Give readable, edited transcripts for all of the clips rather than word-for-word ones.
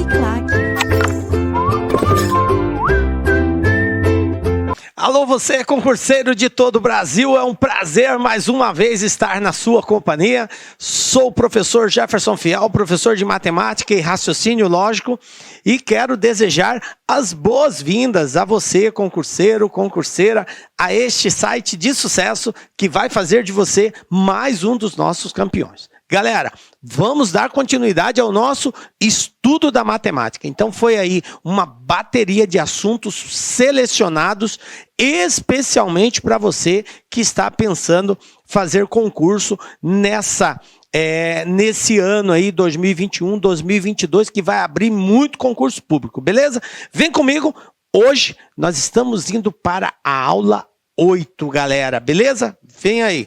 Uniclac. Alô, você concurseiro de todo o Brasil, é um prazer mais uma vez estar na sua companhia. Sou o professor Jefferson Fial, professor de matemática e raciocínio lógico, e quero desejar as boas-vindas a você, concurseiro, concurseira, a este site de sucesso que vai fazer de você mais um dos nossos campeões. Galera, vamos dar continuidade ao nosso estudo da matemática. Então foi aí uma bateria de assuntos selecionados especialmente para você que está pensando fazer concurso nesse ano aí, 2021, 2022, que vai abrir muito concurso público, beleza? Vem comigo, hoje nós estamos indo para a aula 8, galera, beleza? Vem aí,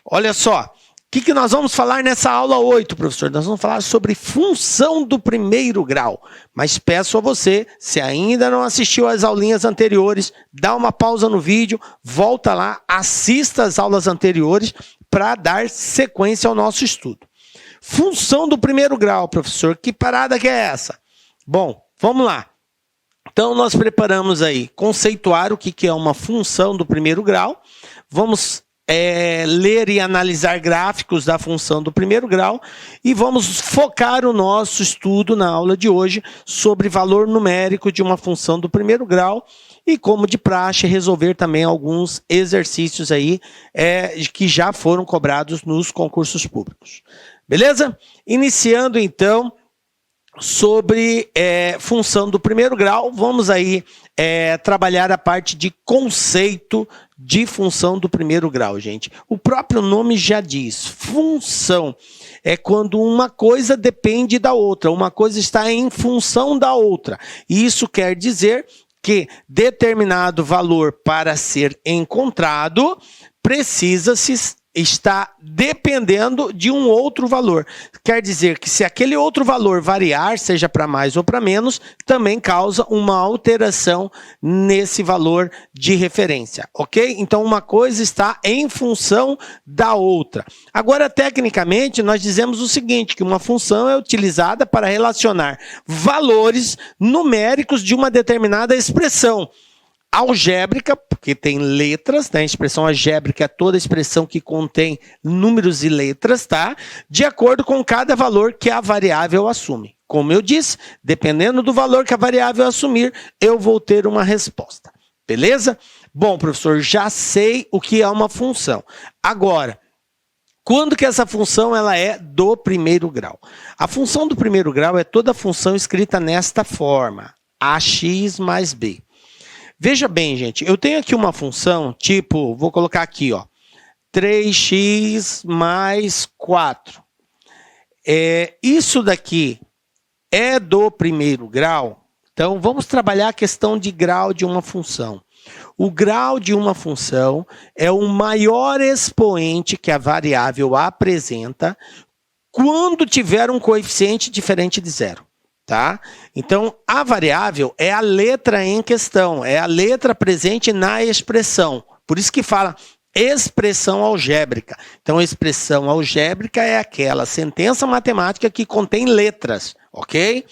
olha só. O que nós vamos falar nessa aula 8, professor? Nós vamos falar sobre função do primeiro grau. Mas peço a você, se ainda não assistiu às aulinhas anteriores, dá uma pausa no vídeo, volta lá, assista às aulas anteriores para dar sequência ao nosso estudo. Função do primeiro grau, professor. Que parada que é essa? Bom, vamos lá. Então, nós preparamos aí, conceituar o que é uma função do primeiro grau. Vamos ler e analisar gráficos da função do primeiro grau e vamos focar o nosso estudo na aula de hoje sobre valor numérico de uma função do primeiro grau e, como de praxe, resolver também alguns exercícios aí que já foram cobrados nos concursos públicos. Beleza? Iniciando então sobre função do primeiro grau, vamos aí trabalhar a parte de conceito de função do primeiro grau, gente. O próprio nome já diz, função é quando uma coisa depende da outra, uma coisa está em função da outra. E isso quer dizer que determinado valor para ser encontrado precisa-se está dependendo de um outro valor. Quer dizer que se aquele outro valor variar, seja para mais ou para menos, também causa uma alteração nesse valor de referência, ok? Então uma coisa está em função da outra. Agora, tecnicamente, nós dizemos o seguinte, que uma função é utilizada para relacionar valores numéricos de uma determinada expressão algébrica, porque tem letras, né? A expressão algébrica é toda expressão que contém números e letras, tá? De acordo com cada valor que a variável assume. Como eu disse, dependendo do valor que a variável assumir, eu vou ter uma resposta. Beleza? Bom, professor, já sei o que é uma função. Agora, quando que essa função ela é do primeiro grau? A função do primeiro grau é toda função escrita nesta forma, ax mais b. Veja bem, gente, eu tenho aqui uma função, tipo, vou colocar aqui, ó, 3x mais 4. Isso daqui é do primeiro grau, então vamos trabalhar a questão de grau de uma função. O grau de uma função é o maior expoente que a variável apresenta quando tiver um coeficiente diferente de zero. Tá? Então, a variável é a letra em questão, é a letra presente na expressão. Por isso que fala expressão algébrica. Então, expressão algébrica é aquela sentença matemática que contém letras, ok?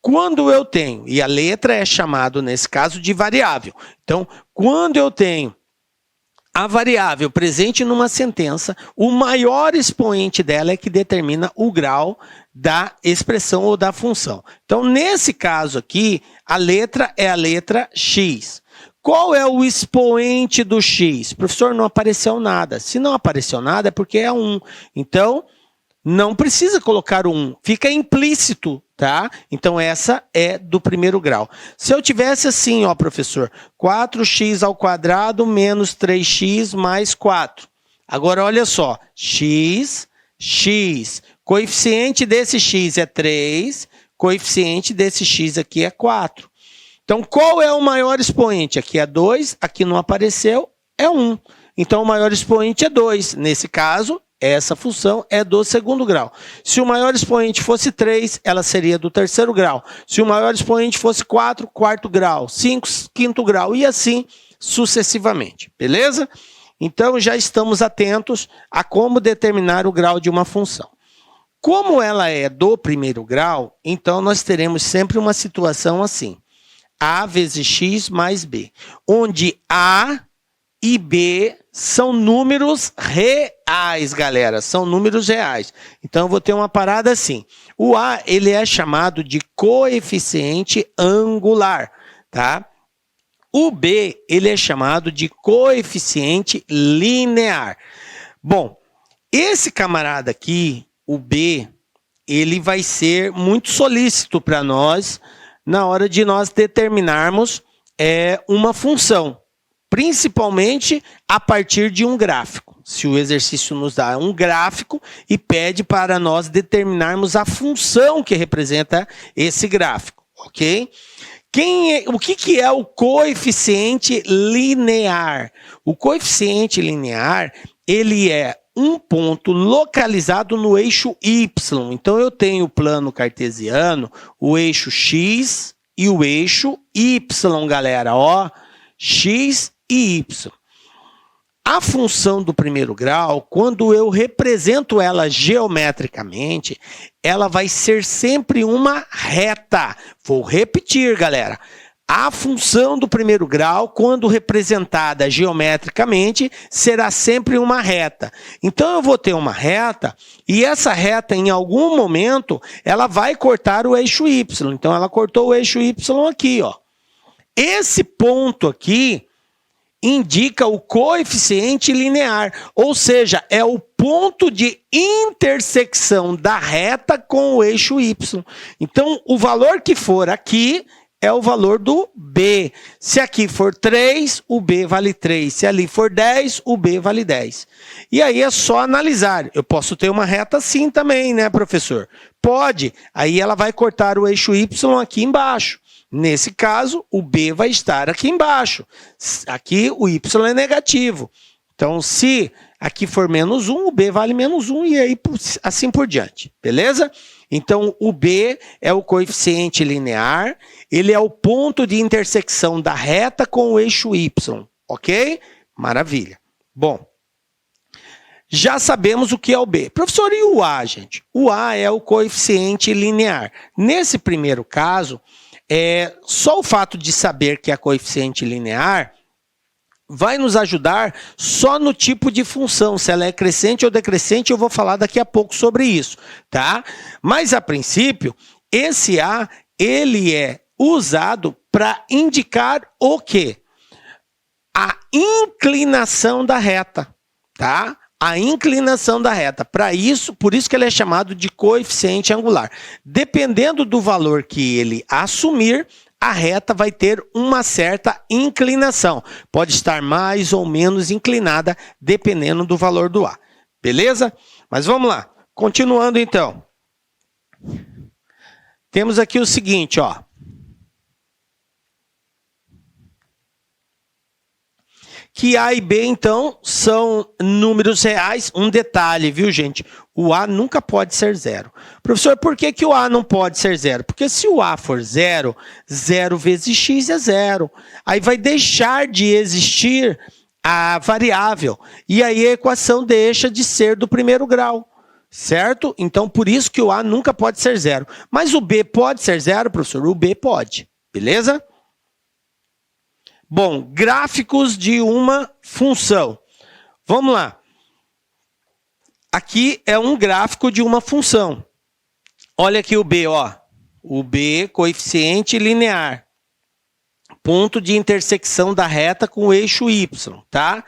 Quando eu tenho, e a letra é chamado, nesse caso, de variável. Então, quando eu tenho a variável presente numa sentença, o maior expoente dela é que determina o grau da expressão ou da função. Então, nesse caso aqui, a letra é a letra x. Qual é o expoente do x? Professor, não apareceu nada. Se não apareceu nada é porque é 1. Então, não precisa colocar o 1. Fica implícito, tá? Então, essa é do primeiro grau. Se eu tivesse assim, ó, professor, 4x ao quadrado menos 3x mais 4. Agora, olha só, x, coeficiente desse x é 3, coeficiente desse x aqui é 4. Então, qual é o maior expoente? Aqui é 2, aqui não apareceu, é 1. Então, o maior expoente é 2. Nesse caso, essa função é do segundo grau. Se o maior expoente fosse 3, ela seria do terceiro grau. Se o maior expoente fosse 4, quarto grau. 5, quinto grau. E assim sucessivamente. Beleza? Então, já estamos atentos a como determinar o grau de uma função. Como ela é do primeiro grau, então nós teremos sempre uma situação assim. A vezes x mais b, onde A e B são números reais, galera, são números reais. Então, eu vou ter uma parada assim. O A, ele é chamado de coeficiente angular, tá? O B, ele é chamado de coeficiente linear. Bom, esse camarada aqui, o B, ele vai ser muito solícito para nós na hora de nós determinarmos uma função. Principalmente a partir de um gráfico. Se o exercício nos dá um gráfico e pede para nós determinarmos a função que representa esse gráfico, ok? O que é o coeficiente linear? O coeficiente linear, ele é um ponto localizado no eixo Y. Então, eu tenho o plano cartesiano, o eixo X e o eixo Y, galera, ó, X e Y. A função do primeiro grau, quando eu represento ela geometricamente, ela vai ser sempre uma reta. Vou repetir, galera. A função do primeiro grau, quando representada geometricamente, será sempre uma reta. Então, eu vou ter uma reta, e essa reta, em algum momento, ela vai cortar o eixo Y. Então, ela cortou o eixo Y aqui, ó. Esse ponto aqui indica o coeficiente linear, ou seja, é o ponto de intersecção da reta com o eixo Y. Então, o valor que for aqui é o valor do B. Se aqui for 3, o B vale 3. Se ali for 10, o B vale 10. E aí é só analisar. Eu posso ter uma reta assim também, né, professor? Pode. Aí ela vai cortar o eixo Y aqui embaixo. Nesse caso, o B vai estar aqui embaixo. Aqui o Y é negativo. Então, se aqui for menos 1, o B vale menos 1 e aí assim por diante. Beleza? Então, o B é o coeficiente linear. Ele é o ponto de intersecção da reta com o eixo Y. Ok? Maravilha. Bom, já sabemos o que é o B. Professor, e o A, gente? O A é o coeficiente linear. Nesse primeiro caso, só o fato de saber que é coeficiente linear vai nos ajudar só no tipo de função. Se ela é crescente ou decrescente, eu vou falar daqui a pouco sobre isso, tá? Mas, a princípio, esse A, ele é usado para indicar o quê? A inclinação da reta, tá? A inclinação da reta. Por isso que ele é chamado de coeficiente angular. Dependendo do valor que ele assumir, a reta vai ter uma certa inclinação. Pode estar mais ou menos inclinada, dependendo do valor do A. Beleza? Mas vamos lá. Continuando, então. Temos aqui o seguinte, ó. Que A e B, então, são números reais. Um detalhe, viu, gente? O A nunca pode ser zero. Professor, por que o A não pode ser zero? Porque se o A for zero, 0 vezes x é zero. Aí vai deixar de existir a variável. E aí a equação deixa de ser do primeiro grau. Certo? Então, por isso que o A nunca pode ser zero. Mas o B pode ser zero, professor? O B pode. Beleza? Bom, gráficos de uma função. Vamos lá. Aqui é um gráfico de uma função. Olha aqui o B, ó. O B, coeficiente linear. Ponto de intersecção da reta com o eixo Y, tá?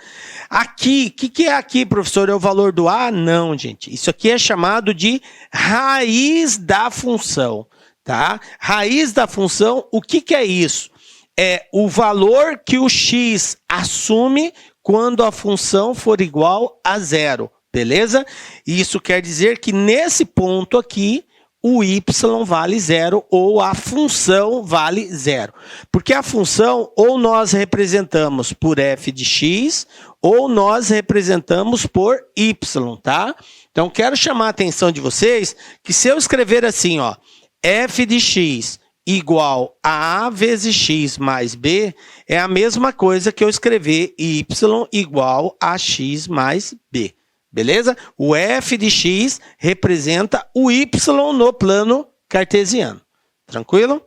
Aqui, o que é aqui, professor? É o valor do A? Não, gente. Isso aqui é chamado de raiz da função, tá? Raiz da função, o que é isso? É o valor que o x assume quando a função for igual a zero, beleza? Isso quer dizer que nesse ponto aqui, o y vale zero ou a função vale zero. Porque a função ou nós representamos por f de x ou nós representamos por y, tá? Então, quero chamar a atenção de vocês que se eu escrever assim, ó, f de x igual a vezes x mais b, é a mesma coisa que eu escrever y igual a x mais b. beleza? O f de x representa o y no plano cartesiano. Tranquilo?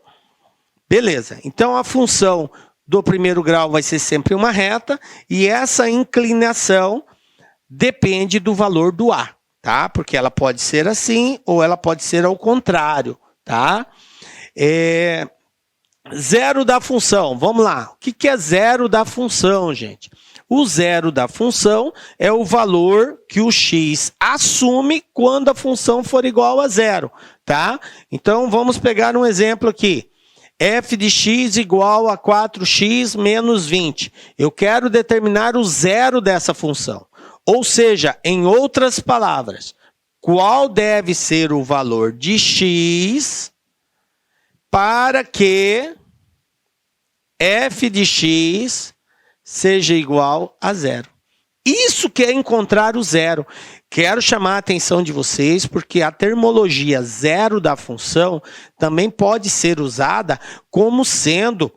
Beleza. Então, a função do primeiro grau vai ser sempre uma reta e essa inclinação depende do valor do a, tá? Porque ela pode ser assim ou ela pode ser ao contrário, tá? Zero da função. Vamos lá. O que é zero da função, gente? O zero da função é o valor que o x assume quando a função for igual a zero, tá? Então, vamos pegar um exemplo aqui. F de x igual a 4x menos 20. Eu quero determinar o zero dessa função. Ou seja, em outras palavras, qual deve ser o valor de x para que f de x seja igual a zero. Isso que é encontrar o zero. Quero chamar a atenção de vocês porque a termologia zero da função também pode ser usada como sendo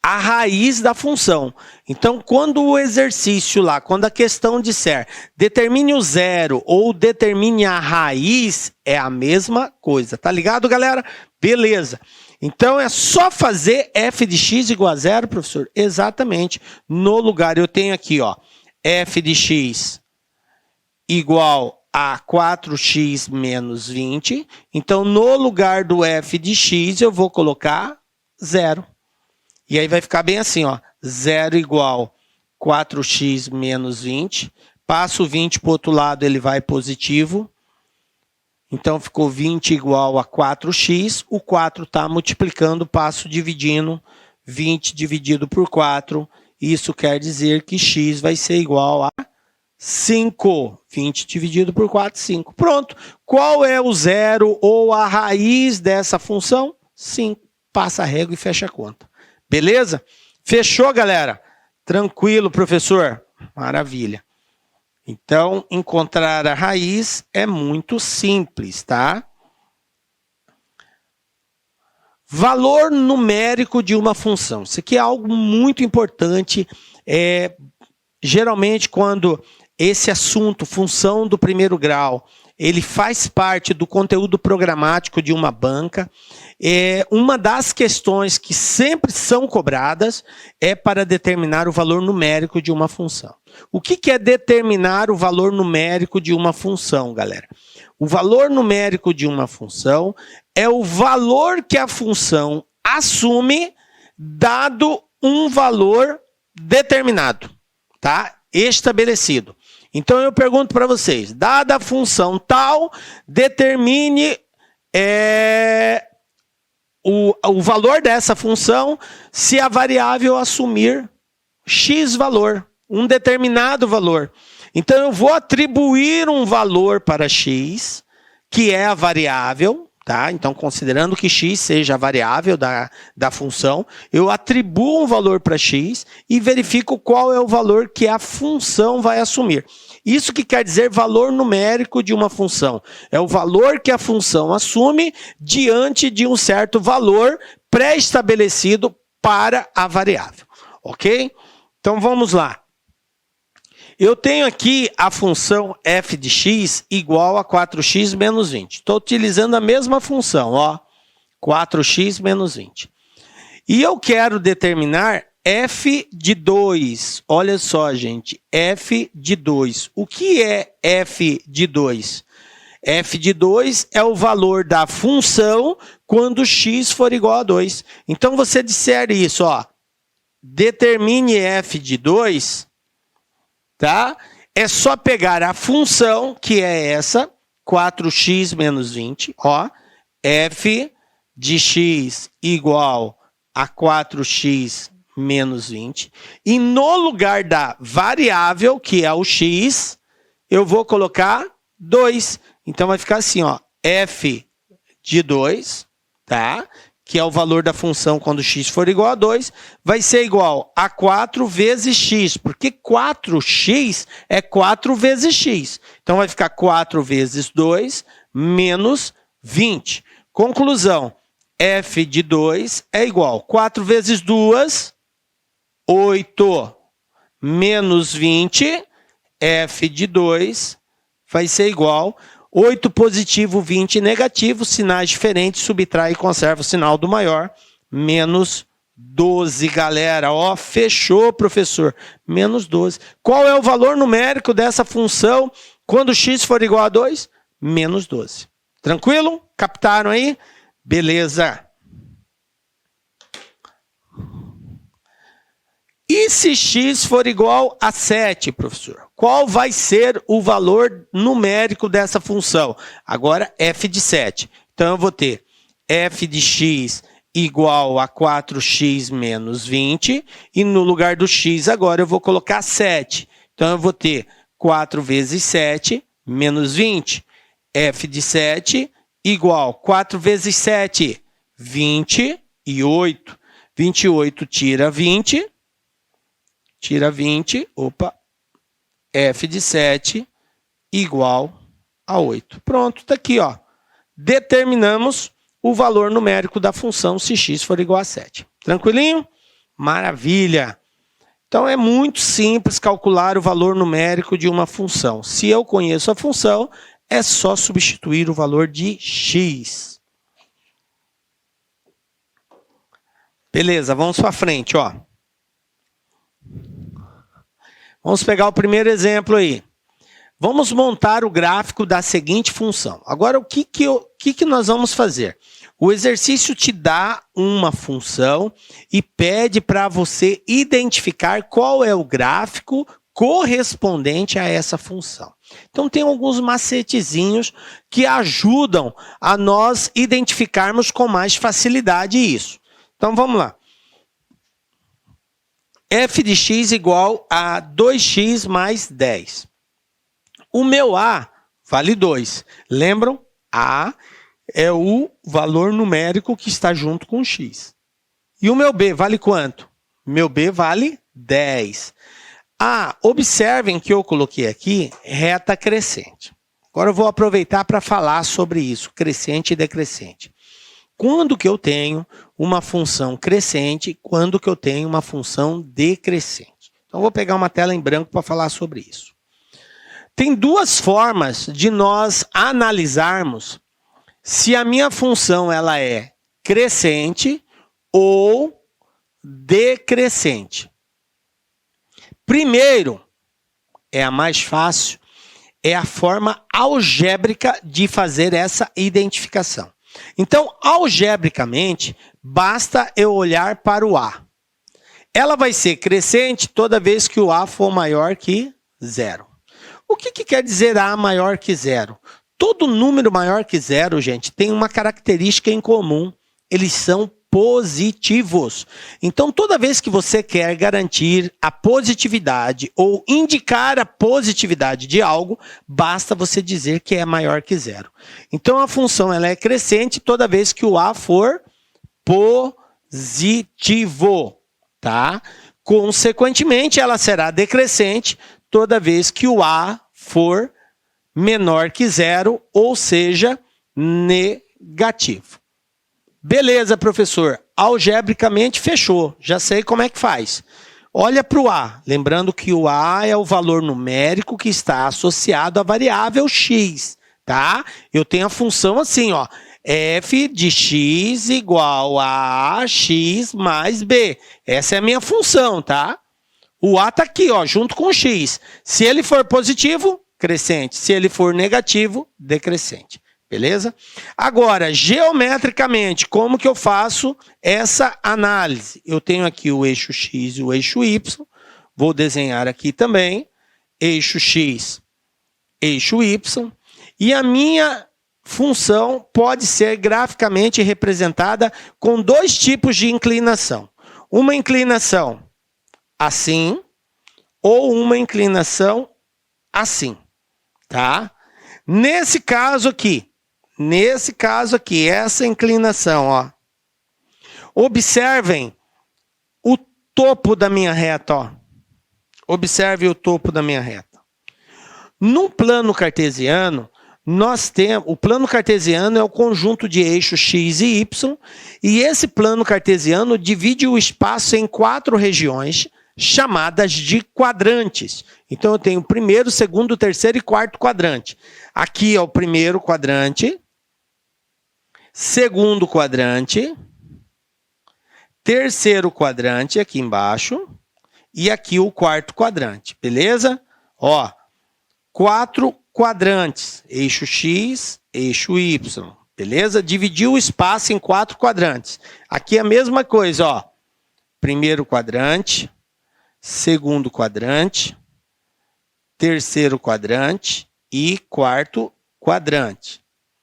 a raiz da função. Então, quando o exercício lá, quando a questão disser determine o zero ou determine a raiz, é a mesma coisa. Tá ligado, galera? Beleza. Então, é só fazer f de x igual a zero, professor? Exatamente. No lugar, eu tenho aqui, ó, f de x igual a 4x menos 20. Então, no lugar do f de x, eu vou colocar zero. E aí vai ficar bem assim, ó, 0 igual 4x menos 20. Passo o 20 para o outro lado, ele vai positivo. Então, ficou 20 igual a 4x. O 4 está multiplicando, passo dividindo. 20 dividido por 4. Isso quer dizer que x vai ser igual a 5. 20 dividido por 4, 5. Pronto. Qual é o zero ou a raiz dessa função? 5. Passa a régua e fecha a conta. Beleza? Fechou, galera? Tranquilo, professor? Maravilha. Então, encontrar a raiz é muito simples, tá? Valor numérico de uma função. Isso aqui é algo muito importante. Geralmente, quando esse assunto, função do primeiro grau, ele faz parte do conteúdo programático de uma banca. Uma das questões que sempre são cobradas é para determinar o valor numérico de uma função. O que é determinar o valor numérico de uma função, galera? O valor numérico de uma função é o valor que a função assume dado um valor determinado, tá? Estabelecido. Então eu pergunto para vocês, dada a função tal, determine o valor dessa função se a variável assumir x valor, um determinado valor. Então eu vou atribuir um valor para x, que é a variável, tá? Então considerando que x seja a variável da função, eu atribuo um valor para x e verifico qual é o valor que a função vai assumir. Isso que quer dizer valor numérico de uma função. É o valor que a função assume diante de um certo valor pré-estabelecido para a variável. Ok? Então vamos lá. Eu tenho aqui a função f de x igual a 4x menos 20. Estou utilizando a mesma função, ó, 4x menos 20. E eu quero determinar f de 2. Olha só, gente, f de 2. O que é f de 2? F de 2 é o valor da função quando x for igual a 2. Então, você disser isso, ó, determine f de 2, tá? É só pegar a função, que é essa, 4x menos 20, ó, f de x igual a 4x menos 20. E no lugar da variável, que é o x, eu vou colocar 2. Então, vai ficar assim, ó, f de 2, tá? Que é o valor da função quando x for igual a 2, vai ser igual a 4 vezes x, porque 4x é 4 vezes x. Então, vai ficar 4 vezes 2 menos 20. Conclusão, f de 2 é igual a 4 vezes 2, 8 menos 20 f de 2 vai ser igual 8 positivo, 20 negativo, sinais diferentes, subtrai e conserva o sinal do maior, menos 12, galera. Ó, fechou, professor. Menos 12. Qual é o valor numérico dessa função quando x for igual a 2? Menos 12. Tranquilo? Captaram aí? Beleza. E se x for igual a 7, professor? Qual vai ser o valor numérico dessa função? Agora, f de 7. Então, eu vou ter f de x igual a 4x menos 20. E no lugar do x, agora, eu vou colocar 7. Então, eu vou ter 4 vezes 7 menos 20. f de 7 igual 4 vezes 7, 28. 28 tira 20. Tira 20, f de 7 igual a 8. Pronto, está aqui, ó. Determinamos o valor numérico da função se x for igual a 7. Tranquilinho? Maravilha! Então, é muito simples calcular o valor numérico de uma função. Se eu conheço a função, é só substituir o valor de x. Beleza, vamos para frente, ó. Vamos pegar o primeiro exemplo aí. Vamos montar o gráfico da seguinte função. Agora, o que nós vamos fazer? O exercício te dá uma função e pede para você identificar qual é o gráfico correspondente a essa função. Então, tem alguns macetezinhos que ajudam a nós identificarmos com mais facilidade isso. Então, vamos lá. f de x igual a 2x mais 10. O meu a vale 2. Lembram? A é o valor numérico que está junto com x. E o meu b vale quanto? Meu b vale 10. Observem que eu coloquei aqui reta crescente. Agora eu vou aproveitar para falar sobre isso, crescente e decrescente. Quando que eu tenho uma função crescente, quando que eu tenho uma função decrescente. Então, eu vou pegar uma tela em branco para falar sobre isso. Tem duas formas de nós analisarmos se a minha função ela é crescente ou decrescente. Primeiro, é a mais fácil, é a forma algébrica de fazer essa identificação. Então, algebricamente, basta eu olhar para o a. Ela vai ser crescente toda vez que o a for maior que 0. O que quer dizer a maior que 0? Todo número maior que 0, gente, tem uma característica em comum. Eles são positivos. Então, toda vez que você quer garantir a positividade ou indicar a positividade de algo, basta você dizer que é maior que 0. Então, a função ela é crescente toda vez que o a for positivo, tá? Consequentemente, ela será decrescente toda vez que o a for menor que 0, ou seja, negativo. Beleza, professor. Algebricamente fechou. Já sei como é que faz. Olha para o a. Lembrando que o a é o valor numérico que está associado à variável x, tá? Eu tenho a função assim, ó. F de x igual a x mais b. Essa é a minha função, tá? O a está aqui, ó, junto com o x. Se ele for positivo, crescente. Se ele for negativo, decrescente. Beleza? Agora, geometricamente, como que eu faço essa análise? Eu tenho aqui o eixo x e o eixo y. Vou desenhar aqui também. Eixo x, eixo y. E a minha função pode ser graficamente representada com dois tipos de inclinação. Uma inclinação assim ou uma inclinação assim, tá? Nesse caso aqui, essa inclinação, ó. Observem o topo da minha reta, ó. Observe o topo da minha reta. No plano cartesiano, nós temos, o plano cartesiano é o conjunto de eixos x e y, e esse plano cartesiano divide o espaço em 4 regiões, chamadas de quadrantes. Então, eu tenho primeiro, segundo, terceiro e quarto quadrante. Aqui é o primeiro quadrante, segundo quadrante, terceiro quadrante aqui embaixo e aqui o quarto quadrante, beleza? Ó, 4 quadrantes, eixo X, eixo Y, beleza? Dividiu o espaço em 4 quadrantes. Aqui é a mesma coisa, ó. Primeiro quadrante, segundo quadrante, terceiro quadrante e quarto quadrante.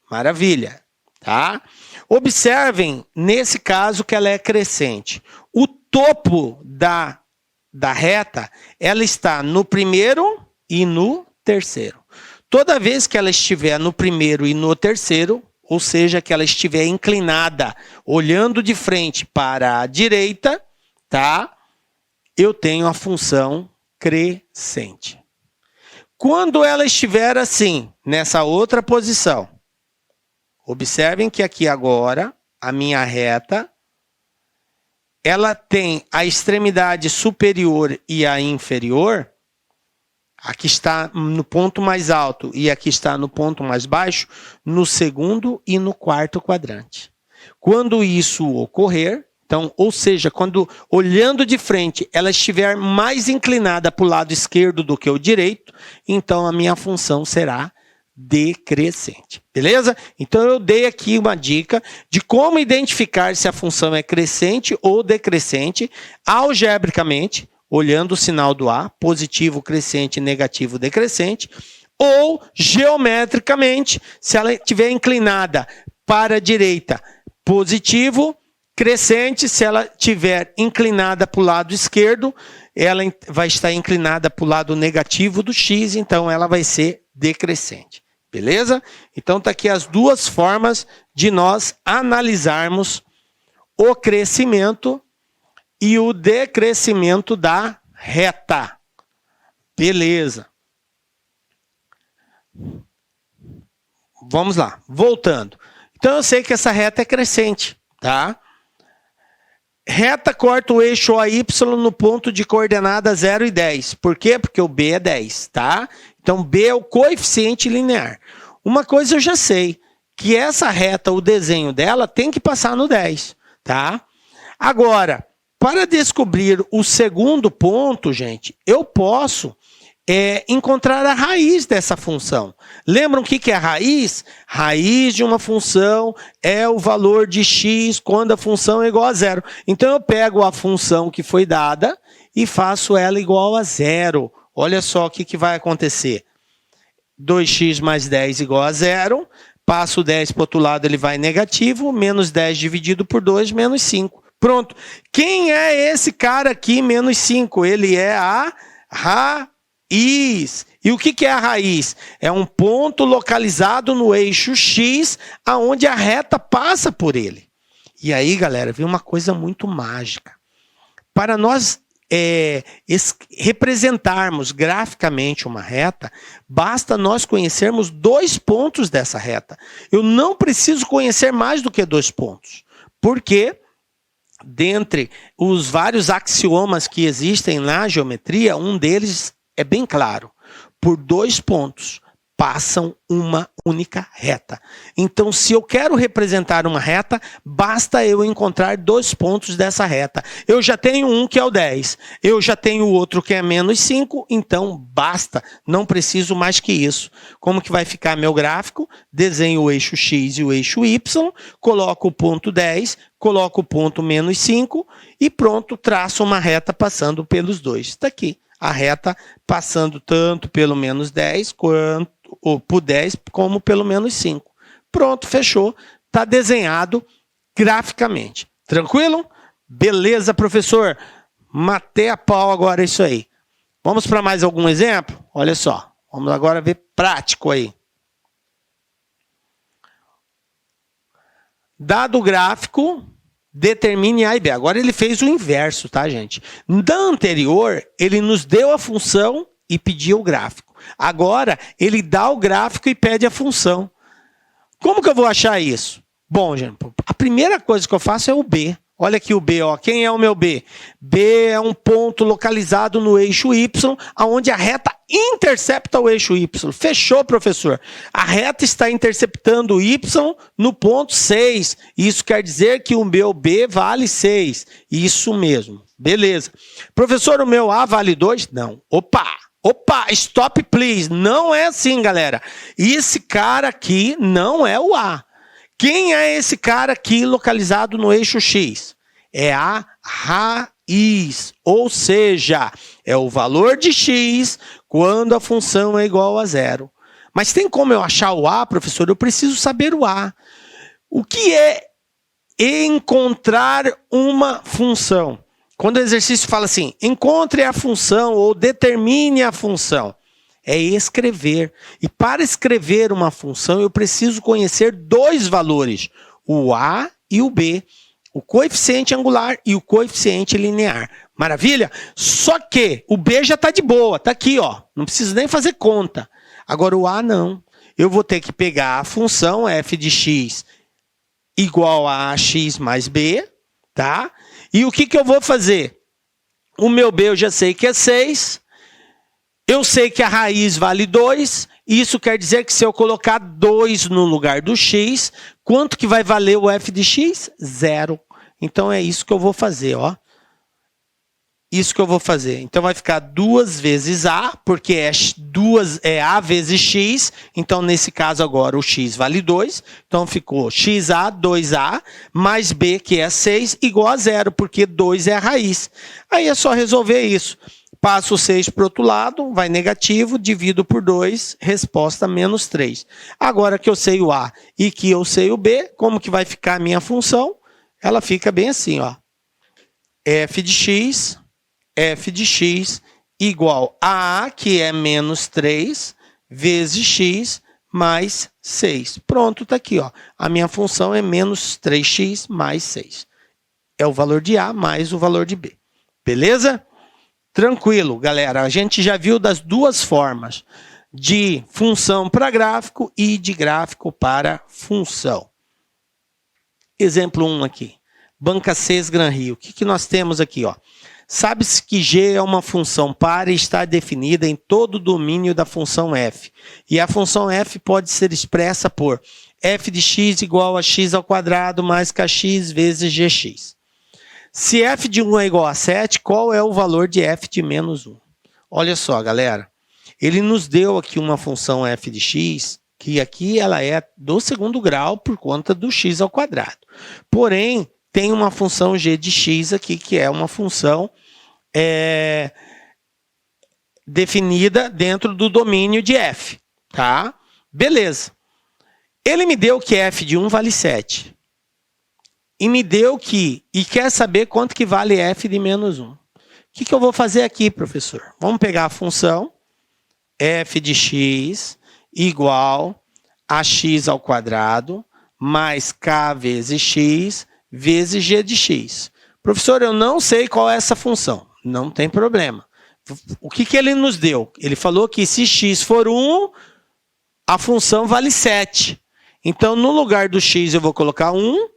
Maravilha, tá? Observem, nesse caso, que ela é crescente. O topo da reta, ela está no primeiro e no terceiro. Toda vez que ela estiver no primeiro e no terceiro, ou seja, que ela estiver inclinada, olhando de frente para a direita, tá? Eu tenho a função crescente. Quando ela estiver assim, nessa outra posição, observem que aqui agora, a minha reta, ela tem a extremidade superior e a inferior. Aqui está no ponto mais alto e aqui está no ponto mais baixo, no segundo e no quarto quadrante. Quando isso ocorrer, então, ou seja, quando olhando de frente ela estiver mais inclinada para o lado esquerdo do que o direito, então a minha função será decrescente, beleza? Então eu dei aqui uma dica de como identificar se a função é crescente ou decrescente algebricamente, olhando o sinal do A, positivo, crescente, negativo, decrescente, ou geometricamente, se ela estiver inclinada para a direita, positivo, crescente, se ela estiver inclinada para o lado esquerdo, ela vai estar inclinada para o lado negativo do X, então ela vai ser decrescente. Beleza? Então tá aqui as duas formas de nós analisarmos o crescimento e o decrescimento da reta. Beleza. Vamos lá, voltando. Então eu sei que essa reta é crescente, tá? Reta corta o eixo AY no ponto de coordenada 0 e 10. Por quê? Porque o B é 10, tá? Então, B é o coeficiente linear. Uma coisa eu já sei, que essa reta, o desenho dela, tem que passar no 10, tá? Agora, para descobrir o segundo ponto, gente, eu posso encontrar a raiz dessa função. Lembram o que é a raiz? Raiz de uma função é o valor de x quando a função é igual a zero. Então, eu pego a função que foi dada e faço ela igual a zero. Olha só o que vai acontecer. 2x mais 10 igual a zero. Passo o 10 para o outro lado, ele vai negativo. Menos 10 dividido por 2, menos 5. Pronto. Quem é esse cara aqui, menos 5? Ele é a raiz. E o que é a raiz? É um ponto localizado no eixo X, aonde a reta passa por ele. E aí, galera, vem uma coisa muito mágica. Para nós representarmos graficamente uma reta, basta nós conhecermos 2 pontos dessa reta. Eu não preciso conhecer mais do que 2 pontos. Por quê? Dentre os vários axiomas que existem na geometria, um deles é bem claro. Por 2 pontos passam uma única reta. Então, se eu quero representar uma reta, basta eu encontrar 2 pontos dessa reta. Eu já tenho um que é o 10. Eu já tenho outro que é menos 5. Então, basta. Não preciso mais que isso. Como que vai ficar meu gráfico? Desenho o eixo X e o eixo Y. Coloco o ponto 10. Coloco o ponto menos 5. E pronto, traço uma reta passando pelos dois. Está aqui. A reta passando tanto pelo menos 10 quanto ou por 10 como pelo menos 5. Pronto, fechou. Está desenhado graficamente. Tranquilo? Beleza, professor. Matei a pau agora isso aí. Vamos para mais algum exemplo? Olha só. Vamos agora ver prático aí. Dado o gráfico, determine A e B. Agora ele fez o inverso, tá, gente? Da anterior, ele nos deu a função e pediu o gráfico. Agora, ele dá o gráfico e pede a função. Como que eu vou achar isso? Bom, gente, a primeira coisa que eu faço é o B. Olha aqui o B, ó. Quem é o meu B? B é um ponto localizado no eixo Y, onde a reta intercepta o eixo Y. Fechou, professor? A reta está interceptando o Y no ponto 6. Isso quer dizer que o meu B vale 6. Isso mesmo. Beleza. Professor, o meu A vale 2? Não. Opa, stop please. Não é assim, galera. Esse cara aqui não é o A. Quem é esse cara aqui localizado no eixo X? É a raiz, ou seja, é o valor de X quando a função é igual a 0. Mas tem como eu achar o A, professor? Eu preciso saber o A. O que é encontrar uma função? Quando o exercício fala assim, encontre a função ou determine a função. É escrever. E para escrever uma função, eu preciso conhecer dois valores, o A e o B, o coeficiente angular e o coeficiente linear. Maravilha? Só que o B já está de boa, está aqui, ó. Não preciso nem fazer conta. Agora o A não. Eu vou ter que pegar a função f de x igual a ax mais b, tá? E o que eu vou fazer? O meu B eu já sei que é 6. Eu sei que a raiz vale 2, isso quer dizer que se eu colocar 2 no lugar do x, quanto que vai valer o f de x? 0. Então é isso que eu vou fazer, ó. Isso que eu vou fazer. Então vai ficar 2 vezes a, porque é a vezes x, então nesse caso agora o x vale 2, então ficou xa, 2a, mais b, que é 6, igual a 0, porque 2 é a raiz. Aí é só resolver isso. Passo o 6 para o outro lado, vai negativo, divido por 2, resposta menos 3. Agora que eu sei o A e que eu sei o B, como que vai ficar a minha função? Ela fica bem assim, ó. F de x igual a A, que é menos 3, vezes x mais 6. Pronto, está aqui, ó. A minha função é menos 3x mais 6. É o valor de A mais o valor de B. Beleza? Tranquilo, galera. A gente já viu das duas formas, de função para gráfico e de gráfico para função. Exemplo 1 aqui. Banca 6 Gran Rio. O que nós temos aqui? Ó? Sabe-se que G é uma função par e está definida em todo o domínio da função f. E a função f pode ser expressa por f de x igual a x ao quadrado mais kx vezes gx. Se f de 1 é igual a 7, qual é o valor de f de menos 1? Olha só, galera. Ele nos deu aqui uma função f de x, que aqui ela é do segundo grau por conta do x ao quadrado. Porém, tem uma função g de x aqui, que é uma função definida dentro do domínio de f. Tá? Beleza. Ele me deu que f de 1 vale 7. E me deu que, e quer saber quanto que vale f de menos 1. O que eu vou fazer aqui, professor? Vamos pegar a função f de x igual a x ao quadrado mais k vezes x vezes g de x. Professor, eu não sei qual é essa função. Não tem problema. O que ele nos deu? Ele falou que se x for 1, a função vale 7. Então, no lugar do x eu vou colocar 1.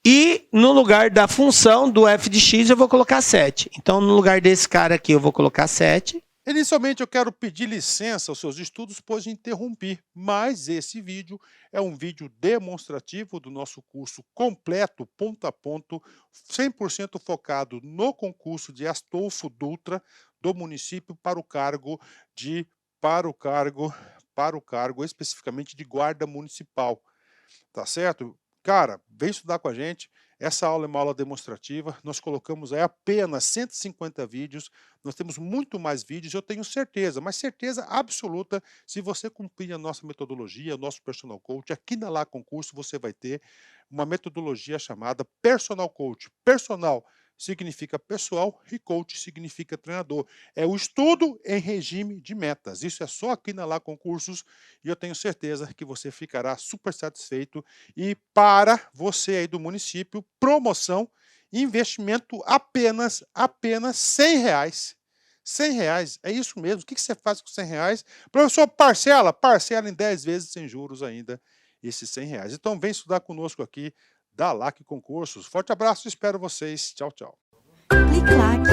E no lugar da função do f de x eu vou colocar 7. Então, no lugar desse cara aqui eu vou colocar 7. Inicialmente eu quero pedir licença aos seus estudos, pois interrompi, mas esse vídeo é um vídeo demonstrativo do nosso curso completo, ponto a ponto, 100% focado no concurso de Astolfo Dutra do município para o cargo especificamente de guarda municipal. Tá certo? Cara, vem estudar com a gente. Essa aula é uma aula demonstrativa. Nós colocamos aí apenas 150 vídeos. Nós temos muito mais vídeos, eu tenho certeza, mas certeza absoluta, se você cumprir a nossa metodologia, o nosso Personal Coach, aqui na Lá Concurso você vai ter uma metodologia chamada Personal Coach. Personal significa pessoal e coach significa treinador. É o estudo em regime de metas. Isso é só aqui na Lá Concursos e eu tenho certeza que você ficará super satisfeito. E para você aí do município, promoção, investimento apenas R$100. R$100, é isso mesmo. O que você faz com R$100? Professor, parcela em 10 vezes sem juros ainda esses R$100. Então vem estudar conosco aqui da LAC Concursos. Forte abraço, espero vocês. Tchau, tchau. Clique-Claque.